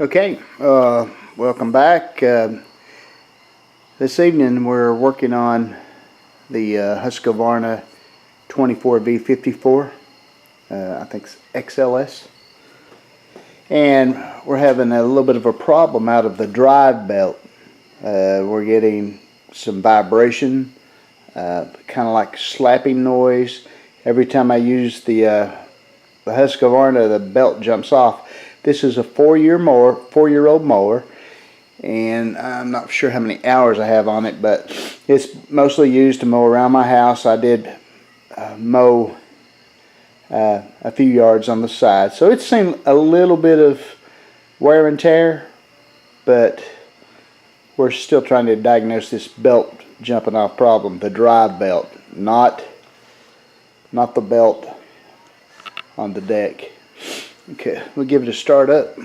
Okay, welcome back. This evening we're working on the Husqvarna 24V54, I think it's XLS. And we're having a little bit of a problem out of the drive belt. We're getting some vibration, kind of like slapping noise. Every time I use the Husqvarna, the belt jumps off. This is a four-year-old mower, and I'm not sure how many hours I have on it, but it's mostly used to mow around my house. I did mow a few yards on the side, so it's seen a little bit of wear and tear, but we're still trying to diagnose this belt jumping off problem, the drive belt, not the belt on the deck. Okay, we'll give it a start up.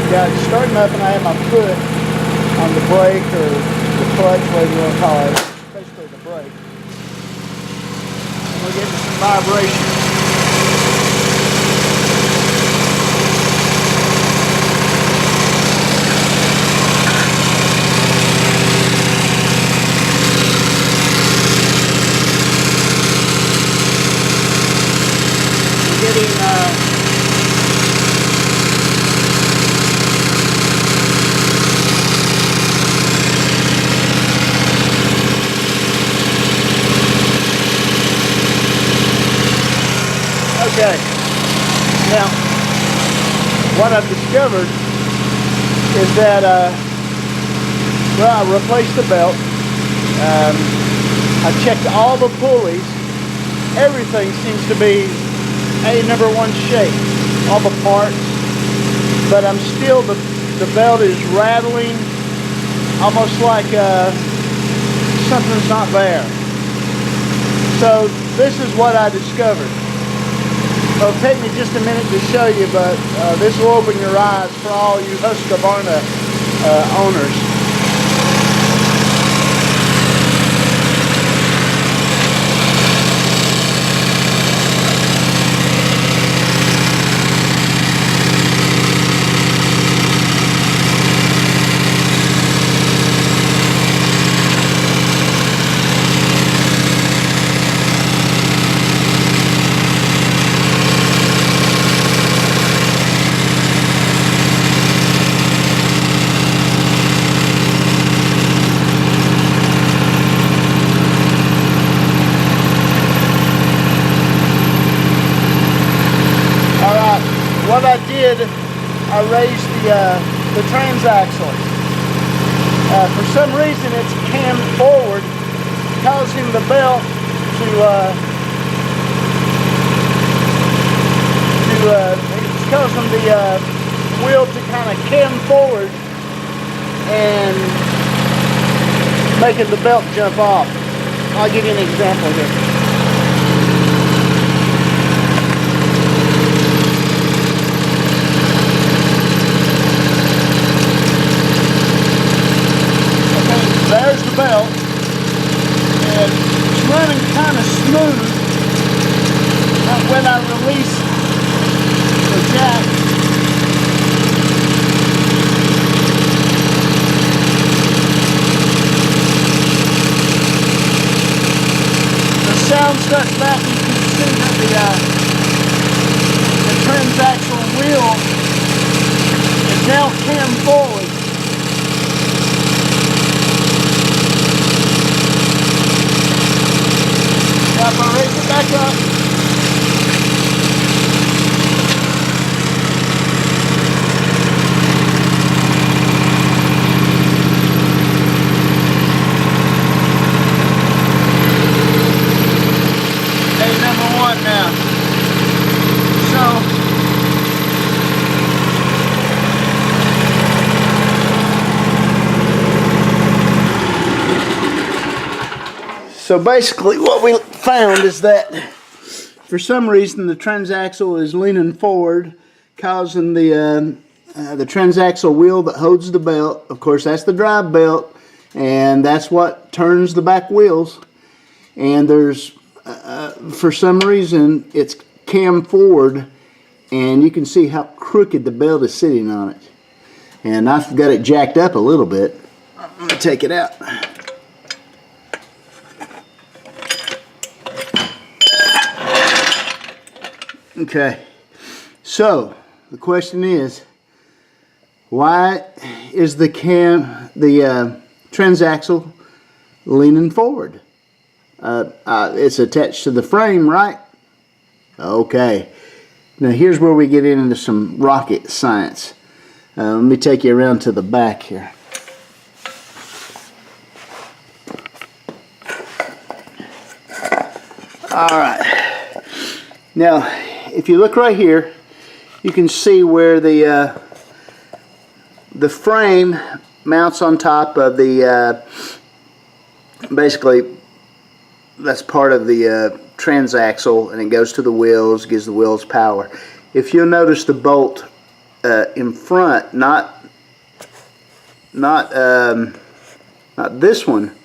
Yeah, it's starting up and I have my foot on the brake or the clutch, whatever you want to call it. Basically the brake. And we're getting some vibration. Okay, now what I've discovered is that well, I replaced the belt. I checked all the pulleys. Everything seems to be a #1 shape, all the parts, but I'm still, the belt is rattling almost like something's not there. So this is what I discovered. It'll take me just a minute to show you, but this will open your eyes for all you Husqvarna owners. What I did, I raised the transaxle. For some reason it's cammed forward, causing the belt it's causing the wheel to kind of cam forward and making the belt jump off. I'll give you an example here. There's the belt, and it's running kind of smooth when I release the jack. The sound starts back. You can see that the transaxle wheel is now cammed forward. If I raise it back up, day #1 now. So basically what we found is that for some reason the transaxle is leaning forward, causing the the transaxle wheel that holds the belt. Of course, that's the drive belt, and that's what turns the back wheels. And there's, for some reason, it's cam forward, and you can see how crooked the belt is sitting on it. And I've got it jacked up a little bit. I'm going to take it out. Okay, so the question is, why is the transaxle leaning forward? It's attached to the frame, right? Okay. Now here's where we get into some rocket science. Let me take you around to the back here. Alright. Now, if you look right here, you can see where the frame mounts on top of the, basically, that's part of the transaxle, and it goes to the wheels, gives the wheels power. If you'll notice the bolt in front, not this one,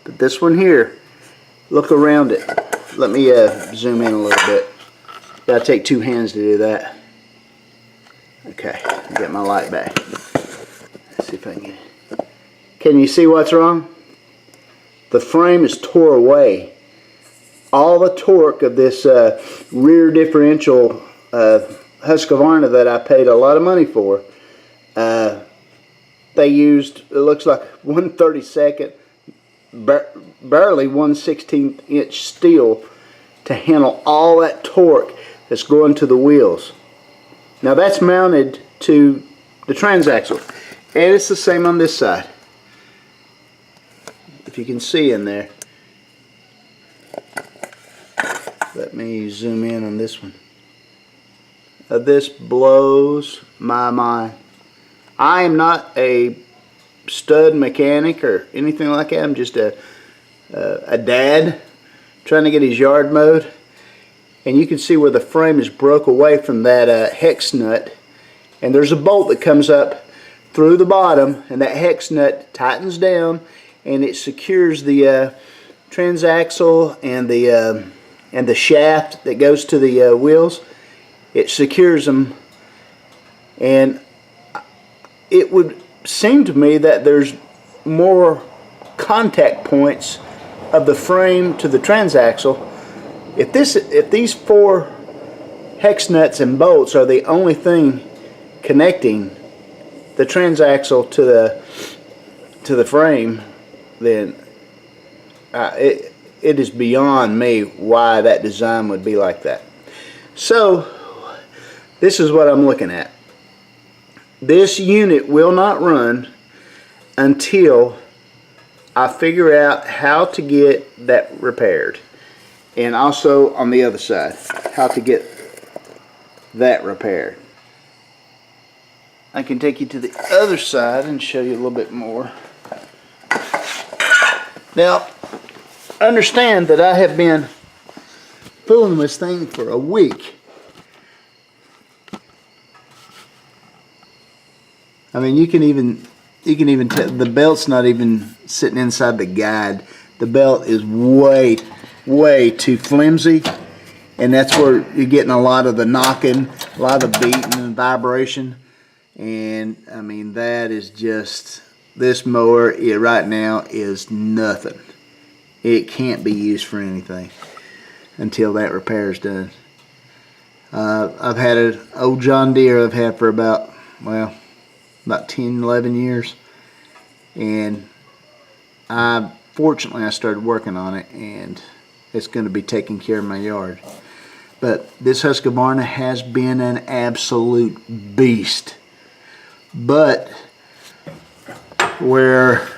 but this one here, look around it. Let me zoom in a little bit. Gotta take two hands to do that. Okay, get my light back. Let's see if I can get it. Can you see what's wrong? The frame is tore away. All the torque of this rear differential Husqvarna that I paid a lot of money for, they used, it looks like 1/32, barely 1/16 inch steel to handle all that torque that's going to the wheels. Now that's mounted to the transaxle, and it's the same on this side. If you can see in there. Let me zoom in on this one. This blows my mind. I am not a stud mechanic or anything like that. I'm just a dad trying to get his yard mowed. And you can see where the frame is broke away from that hex nut. And there's a bolt that comes up through the bottom, and that hex nut tightens down, and it secures the transaxle and the shaft that goes to the wheels. It secures them, and it would seem to me that there's more contact points of the frame to the transaxle. If these four hex nuts and bolts are the only thing connecting the transaxle to the frame, then it is beyond me why that design would be like that. So this is what I'm looking at. This unit will not run until I figure out how to get that repaired, and also on the other side how to get that repaired. I can take you to the other side and show you a little bit more. Now, understand that I have been fooling this thing for a week. I mean, you can even tell the belt's not even sitting inside the guide. The belt is way too flimsy, and that's where you're getting a lot of the knocking, a lot of the beating and vibration. And I mean, that is just, this mower right now is nothing. It can't be used for anything until that repair is done. I've had an old John Deere I've had for about 10, 11 years, and fortunately I started working on it, and it's going to be taking care of my yard. But this Husqvarna has been an absolute beast. But where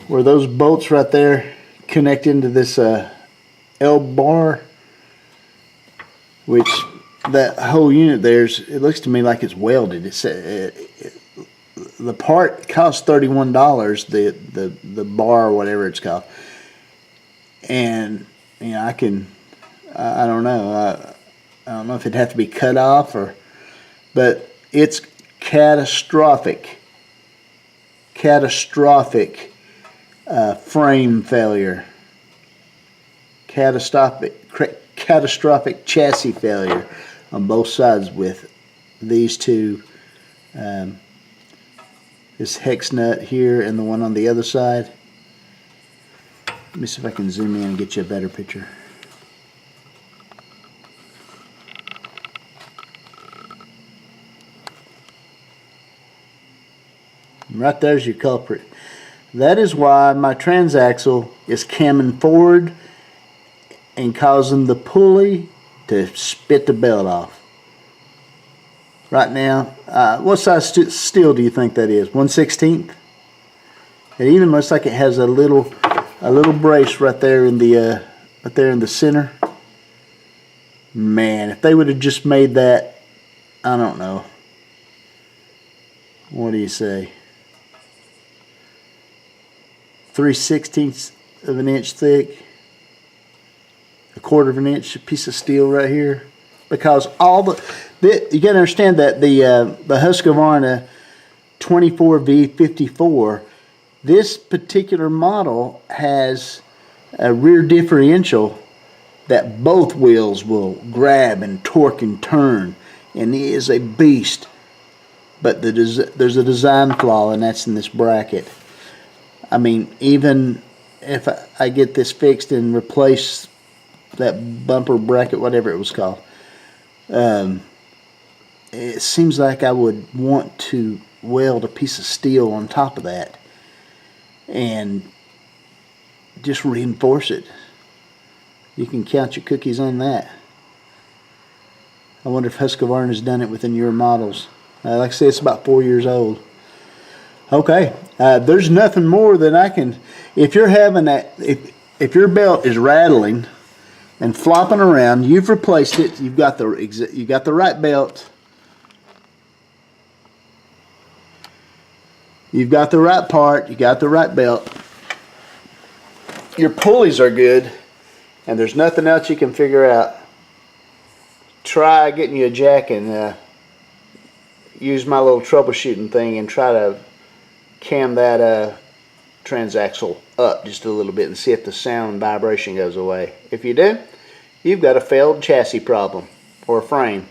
those bolts right there connect into this L bar, which that whole unit there's, it looks to me like it's welded. It's the part costs $31, the bar or whatever it's called, and you know, I don't know, I don't know if it'd have to be cut off but it's catastrophic frame failure, catastrophic chassis failure on both sides with these two, this hex nut here and the one on the other side. Let me see if I can zoom in and get you a better picture. Right there's your culprit. That is why my transaxle is camming forward and causing the pulley to spit the belt off. Right now, what size steel do you think that is? 1/16? It even looks like it has a little brace right there in the center. Man, if they would have just made that, I don't know. What do you say? 3/16 of an inch thick, 1/4 of an inch piece of steel right here, because you got to understand that the Husqvarna 24V54, this particular model has a rear differential that both wheels will grab and torque and turn, and it is a beast. But there's a design flaw, and that's in this bracket. I mean, even if I get this fixed and replace that bumper bracket, whatever it was called, it seems like I would want to weld a piece of steel on top of that and just reinforce it. You can count your cookies on that. I wonder if Husqvarna's done it within your models. Like I said, it's about 4 years old. Okay, there's nothing more that I can. If you're having that, if your belt is rattling and flopping around, you've replaced it. You've got the right belt. You've got the right part. You got the right belt. Your pulleys are good, and there's nothing else you can figure out. Try getting you a jack and use my little troubleshooting thing and try to cam that transaxle up just a little bit and see if the sound and vibration goes away. If you do, you've got a failed chassis problem or a frame.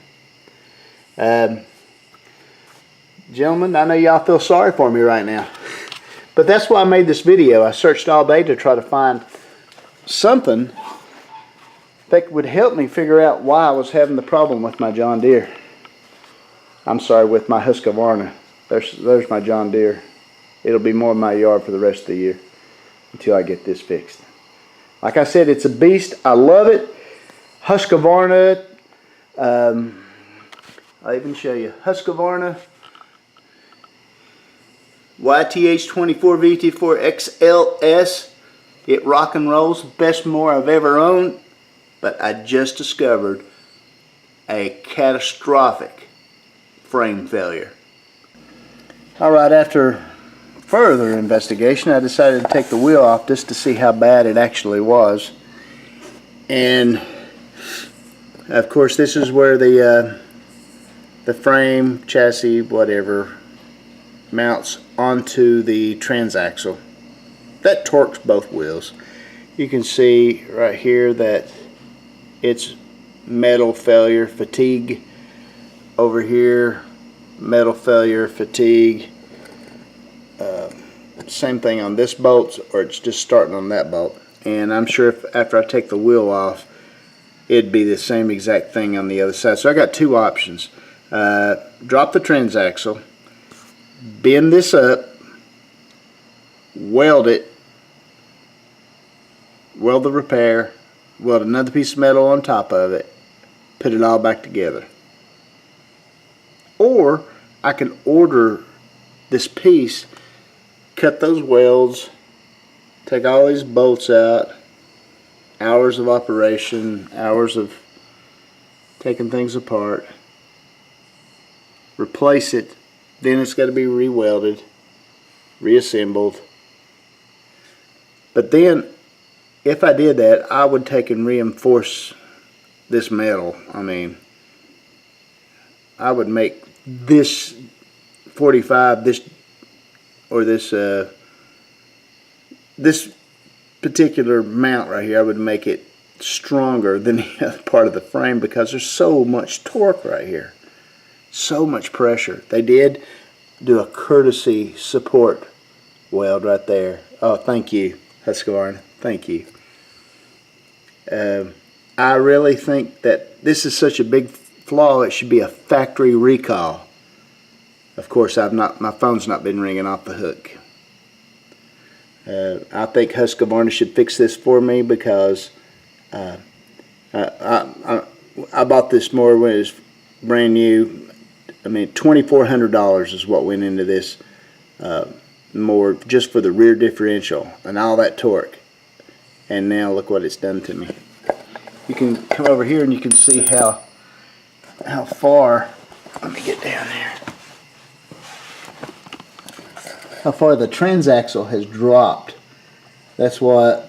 Gentlemen, I know y'all feel sorry for me right now, but that's why I made this video. I searched all day to try to find something that would help me figure out why I was having the problem with my John Deere. I'm sorry, with my Husqvarna. There's my John Deere. It'll be more in my yard for the rest of the year until I get this fixed. Like I said, it's a beast. I love it. Husqvarna. I'll even show you. Husqvarna YTH 24V54 XLS. It rock and rolls. Best mower I've ever owned. But I just discovered a catastrophic frame failure. Alright, after further investigation, I decided to take the wheel off just to see how bad it actually was. And of course, this is where the frame, chassis, whatever, mounts onto the transaxle. That torques both wheels. You can see right here that it's metal failure, fatigue. Over here, metal failure, fatigue. Same thing on this bolt, or it's just starting on that bolt. And I'm sure if after I take the wheel off, it'd be the same exact thing on the other side. So I got two options. Drop the transaxle, bend this up, weld it, weld the repair, weld another piece of metal on top of it, put it all back together. Or I can order this piece, cut those welds, take all these bolts out, hours of operation, hours of taking things apart, replace it, then it's got to be re-welded, reassembled. But then if I did that, I would take and reinforce this metal. I mean, I would make this 45, this particular mount right here, I would make it stronger than the other part of the frame because there's so much torque right here, so much pressure. They did do a courtesy support weld right there. Oh, thank you, Husqvarna. Thank you. I really think that this is such a big flaw, it should be a factory recall. Of course, my phone's not been ringing off the hook. I think Husqvarna should fix this for me because I bought this mower when it was brand new. I mean, $2,400 is what went into this mower just for the rear differential and all that torque. And now look what it's done to me. You can come over here and you can see how far, let me get down there, how far the transaxle has dropped. That's what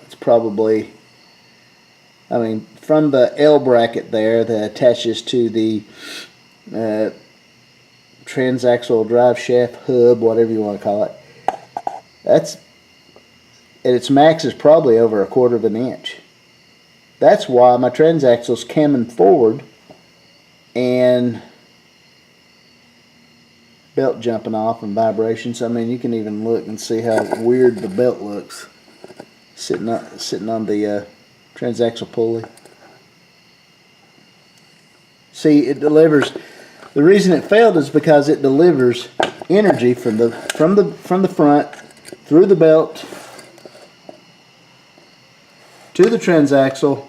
it's probably, I mean, from the L bracket there that attaches to the transaxle drive shaft hub, whatever you want to call it, that's at its max is probably over 1/4 of an inch. That's why my transaxle's coming forward and belt jumping off and vibrations. I mean, you can even look and see how weird the belt looks sitting on the transaxle pulley. See, it delivers. The reason it failed is because it delivers energy from the front through the belt to the transaxle,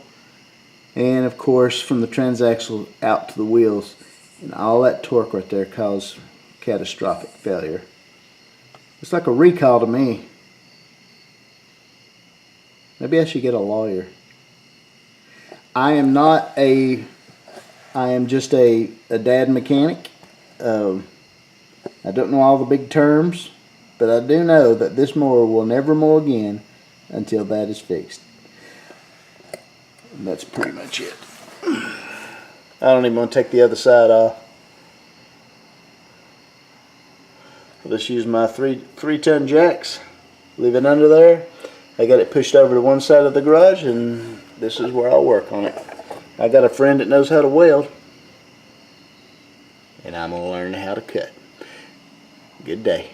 and of course from the transaxle out to the wheels, and all that torque right there caused catastrophic failure. It's like a recall to me. Maybe I should get a lawyer. I am just a dad mechanic. I don't know all the big terms, but I do know that this mower will never mow again until that is fixed. And that's pretty much it. I don't even want to take the other side off. I'll just use my 3-ton jacks, leave it under there. I got it pushed over to one side of the garage, and this is where I'll work on it. I got a friend that knows how to weld, and I'm going to learn how to cut. Good day.